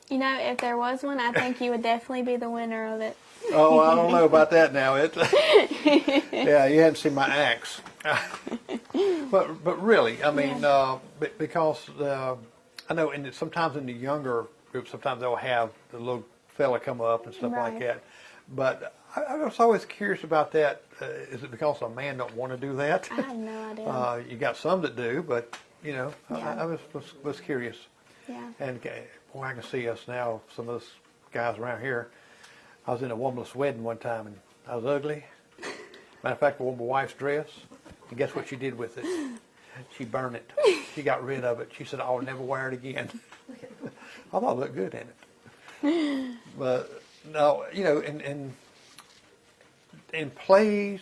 You know, if there was one, I think you would definitely be the winner of it. Oh, I don't know about that now. Yeah, you hadn't seen my axe. but really, I mean, because I know, sometimes in the younger groups, sometimes they'll have the little fella come up and stuff like that. But I was always curious about that. Is it because a man don't want to do that? I have no idea. You got some that do, but you know, I was curious. Yeah. And boy, I can see us now. Some of us guys around here. I was in a womanless wedding one time, and I was ugly. Matter of fact, I wore my wife's dress, and guess what she did with it? She burned it. She got rid of it. She said, "I'll never wear it again." I thought it looked good in it. But no, you know, in plays,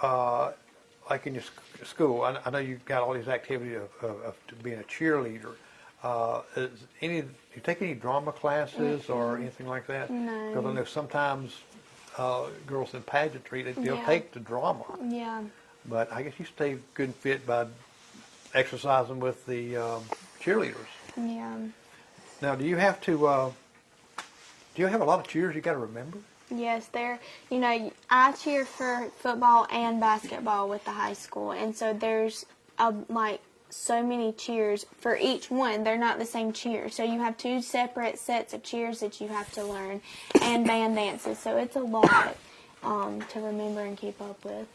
like in your school, I know you've got all these activities of being a cheerleader. Do you take any drama classes or anything like that? No. Because I know sometimes girls in pageantry, they'll take the drama. Yeah. But I guess you stay good and fit by exercising with the cheerleaders. Yeah. Now, do you have a lot of cheers you got to remember? Yes, you know, I cheer for football and basketball with the high school, and so there's like so many cheers for each one. They're not the same cheers, so you have two separate sets of cheers that you have to learn, and band dances. So it's a lot to remember and keep up with.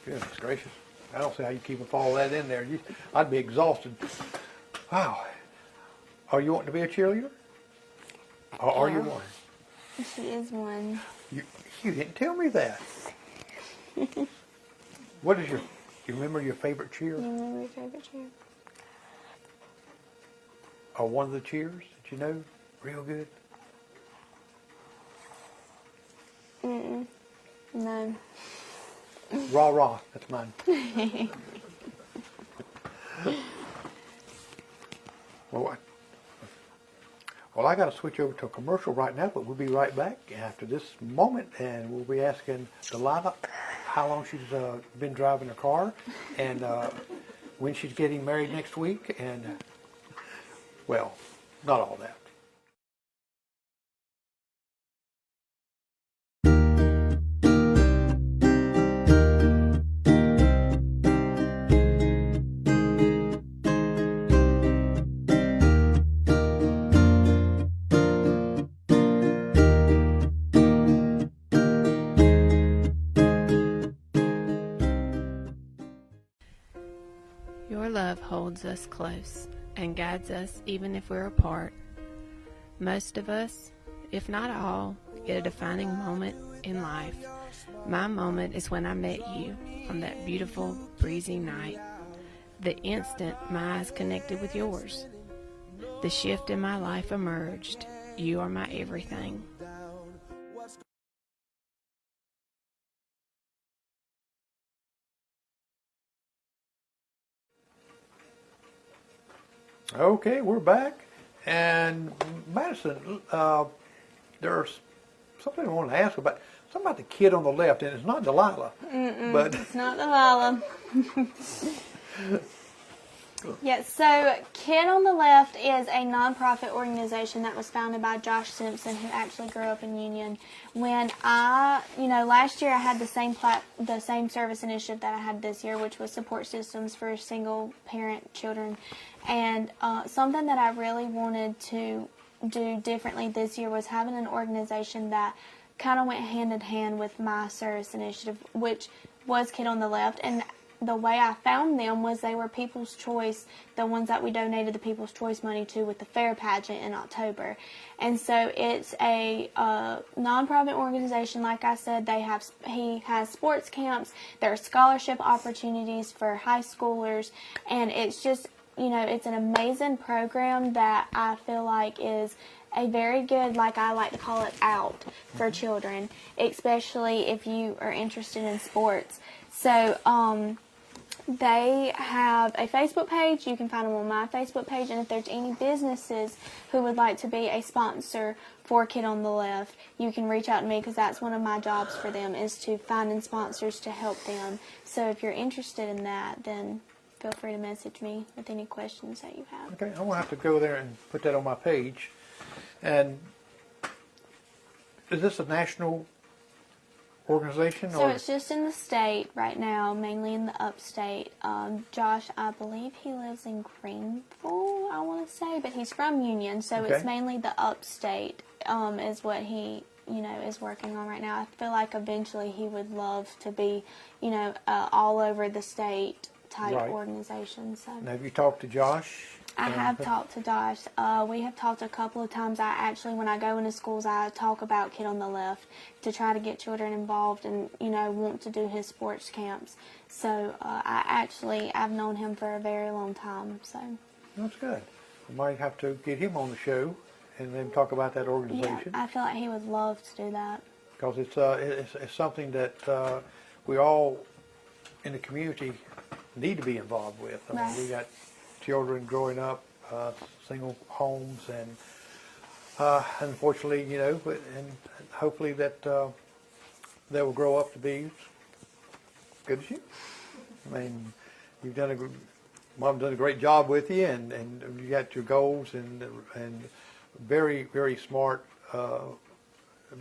Goodness gracious! I don't see how you keep all that in there. I'd be exhausted. Wow. Are you wanting to be a cheerleader? Or are you one? She is one. You didn't tell me that. What is you remember your favorite cheer? You remember your favorite cheer? Or one of the cheers that you know real good? No. Rah rah, that's mine. Well, I got to switch over to a commercial right now, but we'll be right back after this moment, and we'll be asking Delilah how long she's been driving her car, and when she's getting married next week, and, well, not all that. Your love holds us close and guides us even if we're apart. Most of us, if not all, get a defining moment in life. My moment is when I met you on that beautiful, breezy night. The instant my eyes connected with yours. The shift in my life emerged. You are my everything. Okay, we're back. And Madyson, there's something I want to ask about. Something about the kid on the left, and it's not Delilah. But It's not Delilah. Yes, so Kid on the Left is a nonprofit organization that was founded by Josh Simpson, who actually grew up in Union. When last year I had the same service initiative that I had this year, which was support systems for single parent children. And something that I really wanted to do differently this year was having an organization that kind of went hand in hand with my service initiative, which was Kid on the Left. And the way I found them was they were People's Choice, the ones that we donated the People's Choice money to with the fair pageant in October. And so it's a nonprofit organization. Like I said, he has sports camps, there are scholarship opportunities for high schoolers, and it's just, it's an amazing program that I feel like is a very good, like I like to call it, out for children, especially if you are interested in sports. So they have a Facebook page. You can find them on my Facebook page. And if there's any businesses who would like to be a sponsor for Kid on the Left, you can reach out to me, because that's one of my jobs for them, is to find sponsors to help them. So if you're interested in that, then feel free to message me with any questions that you have. okay, I'm going to have to go there and put that on my page. And is this a national organization? So it's just in the state right now, mainly in the upstate. Josh, I believe he lives in Greenville, I want to say, but he's from Union, so Okay. it's mainly the upstate is what he, is working on right now. I feel like eventually he would love to be, all over the state type Right. organization. So. Now, have you talked to Josh? I have talked to Josh. We have talked a couple of times. When I go into schools, I talk about Kid on the Left to try to get children involved and, want to do his sports camps. So I've known him for a very long time. So That's good. We might have to get him on the show and then talk about that yeah, organization. I feel like he would love to do that. Because it's something that we all in the community need to be involved with. I Right. mean, we got children growing up, single homes, and unfortunately, and hopefully that they will grow up to be as good as you. I mean, Mom done a great job with you, and you got your goals, and very, very smart.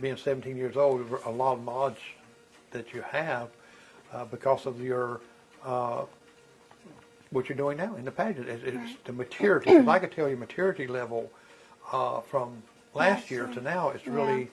Being 17 years old, a lot of knowledge that you have because of your what you're doing now in the pageant. It's the maturity. 'Cause I could tell your maturity level from last year to now. It's really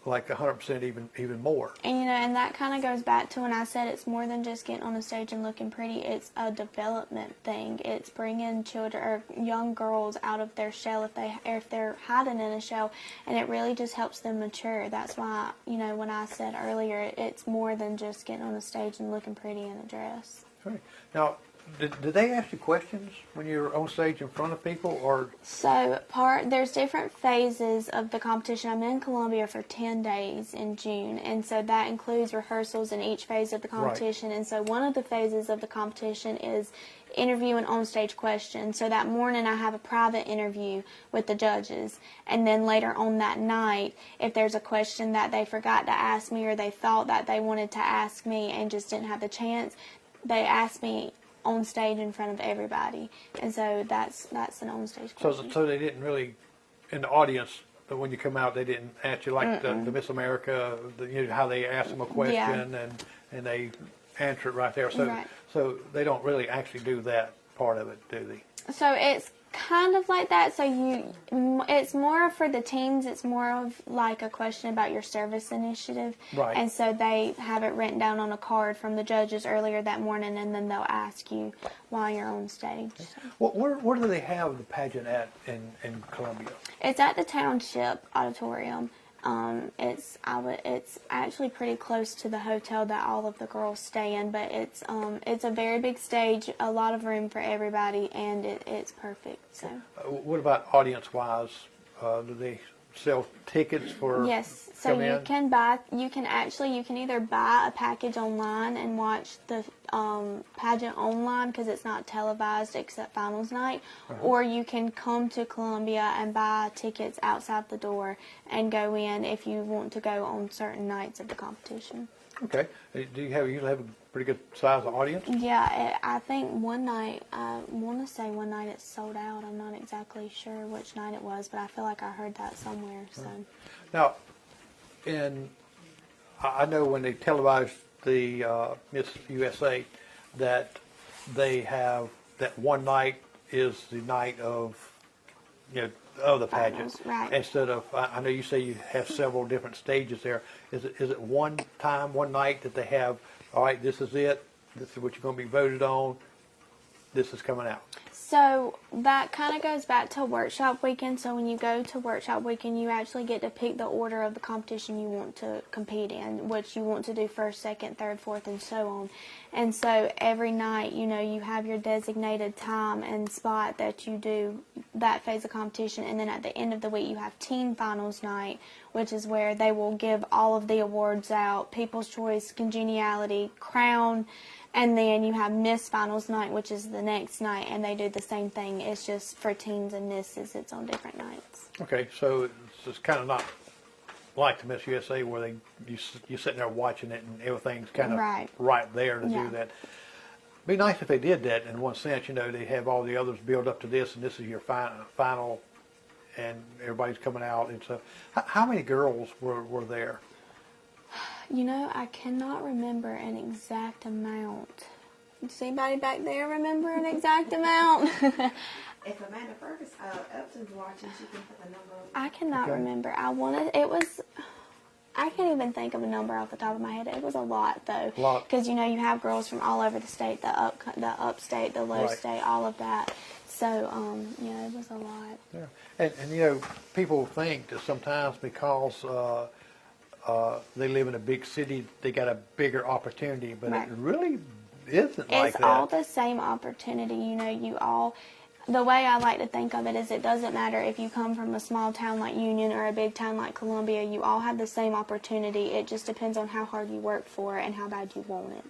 like 100% even more. And and that kind of goes back to when I said it's more than just getting on a stage and looking pretty. It's a development thing. It's bringing children or young girls out of their shell if they're hiding in a shell, and it really just helps them mature. That's why when I said earlier, it's more than just getting on a stage and looking pretty in a dress. Right. Now, did they ask you questions when you're on stage in front of people, or? So there's different phases of the competition. I'm in Columbia for 10 days in June, and so that includes rehearsals in each phase of the competition. Right. And so one of the phases of the competition is interview and on-stage questions. So that morning I have a private interview with the judges, and then later on that night, if there's a question that they forgot to ask me or they thought that they wanted to ask me and just didn't have the chance, they ask me on stage in front of everybody, and so that's an on-stage question. So they didn't really, in the audience, but when you come out, they didn't ask you like the Miss America, how they ask them a question and they answer it right there. So so they don't really actually do that part of it, do they? So it's kind of like that. So it's more for the teens. It's more of like a question about your service initiative. Right. And so they have it written down on a card from the judges earlier that morning, and then they'll ask you while you're on stage. So. Well, where do they have the pageant at in Columbia? It's at the Township Auditorium. It's actually pretty close to the hotel that all of the girls stay in, but it's a very big stage, a lot of room for everybody, and it's perfect. So. What about audience-wise? Do they sell tickets for? Yes, so you can either buy a package online and watch the pageant online because it's not televised except finals night, or you can come to Columbia and buy tickets outside the door and go in if you want to go on certain nights of the competition. Okay. Do you usually have a pretty good size audience? Yeah, I think one night, I want to say one night it's sold out. I'm not exactly sure which night it was, but I feel like I heard that somewhere. So. Now, I know when they televised the Miss USA that they have that one night is the night of the pageant. Finals, right. Instead of, I know you say you have several different stages there. Is it one night that they have, all right, this is it, this is what you're going to be voted on, this is coming out? So that kind of goes back to workshop weekend. So when you go to workshop weekend, you actually get to pick the order of the competition you want to compete in, which you want to do first, second, third, fourth, and so on. And so every night, you have your designated time and spot that you do that phase of competition. And then at the end of the week, you have teen finals night, which is where they will give all of the awards out, People's Choice, Congeniality, Crown. And then you have Miss Finals night, which is the next night, and they do the same thing. It's just for teens and misses. It's on different nights. Okay, so it's kind of not like the Miss USA where you're sitting there watching it and everything's kind of right there to do that. It'd be nice if they did that in one sense. They have all the others build up to this, and this is your final, and everybody's coming out. And so, how many girls were there? I cannot remember an exact amount. Does anybody back there remember an exact amount? If Amanda Fergus Upton's watching, she can put the number on. I cannot remember. I can't even think of a number off the top of my head. It was a lot, though. Because, you have girls from all over the state, the upstate, the low state, all of that. So, it was a lot. Yeah. And people think that sometimes because they live in a big city, they got a bigger opportunity, but it really isn't like that. It's all the same opportunity. The way I like to think of it is it doesn't matter if you come from a small town like Union or a big town like Columbia, you all have the same opportunity. It just depends on how hard you work for it and how bad you want it.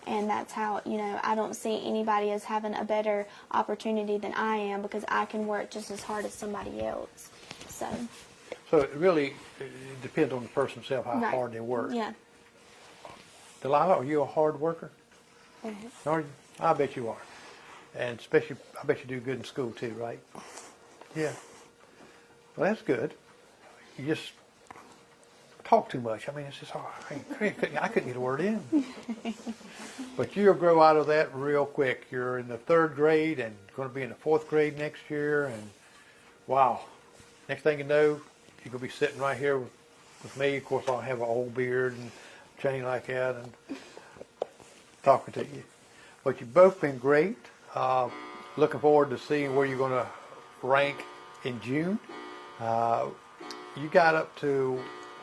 And that's how, I don't see anybody as having a better opportunity than I am because I can work just as hard as somebody else. So it really depends on the person themselves how hard they work. Yeah. Delilah, are you a hard worker? Mm-hmm. Are you? I bet you are. And especially, I bet you do good in school too, right? Yeah. Well, that's good. You just talk too much. I mean, it's just hard. I couldn't get a word in. But you'll grow out of that real quick. You're in the 3rd grade and going to be in the 4th grade next year. And wow, next thing you know, you're going to be sitting right here with me. Of course, I'll have an old beard and chain like that and talking to you. But you've both been great. Looking forward to seeing where you're going to rank in June. You got up to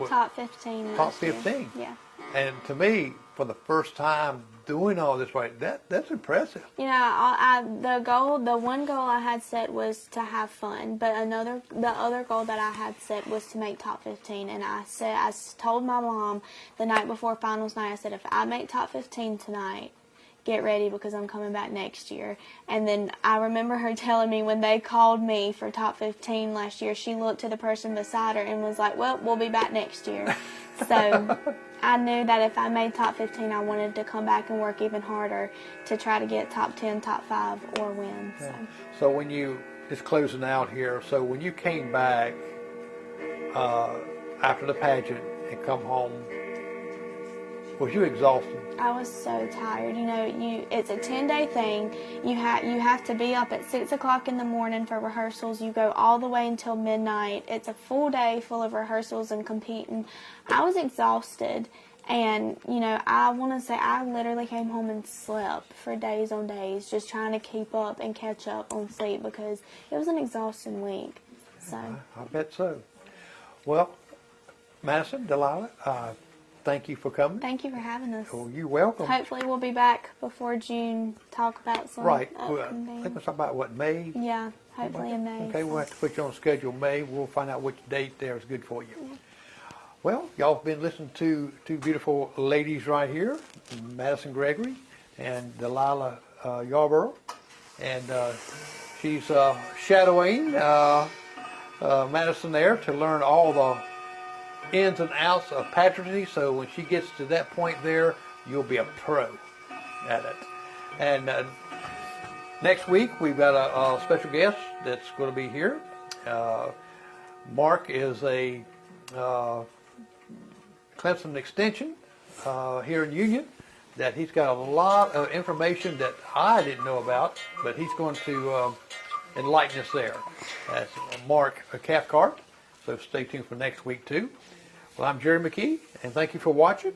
top 15. Top 15. Yeah. And to me, for the first time doing all this right, that's impressive. The one goal I had set was to have fun, but the other goal that I had set was to make top 15. And I told my mom the night before finals night, I said, if I make top 15 tonight, get ready because I'm coming back next year. And then I remember her telling me when they called me for top 15 last year, she looked to the person beside her and was like, well, we'll be back next year. So I knew that if I made top 15, I wanted to come back and work even harder to try to get top 10, top 5, or win. Yeah. So when it's closing out here, so when you came back after the pageant and come home, was you exhausted? I was so tired. It's a 10-day thing. You have to be up at 6 o'clock in the morning for rehearsals. You go all the way until midnight. It's a full day full of rehearsals and competing. I was exhausted. And, I want to say I literally came home and slept for days on days, just trying to keep up and catch up on sleep because it was an exhausting week. So I bet so. Well, Madyson, Delilah, thank you for coming. Thank you for having us. Oh, you're welcome. Hopefully we'll be back before June, talk about some Right. Well, I upcoming. think we'll talk about what, May? Yeah, hopefully in May. Okay, we'll have to put you on schedule May. We'll find out which date there is good for you. Well, y'all have been listening to two beautiful ladies right here, Madyson Gregory and Delilah Yarbrough. And she's shadowing Madyson there to learn all the ins and outs of pageantry. So when she gets to that point there, you'll be a pro at it. And next week, we've got a special guest that's going to be here. Mark is a Clemson extension here in Union that he's got a lot of information that I didn't know about, but he's going to enlighten us there. That's Mark Cathcart, so stay tuned for next week too. Well, I'm Jerry McKee, and thank you for watching.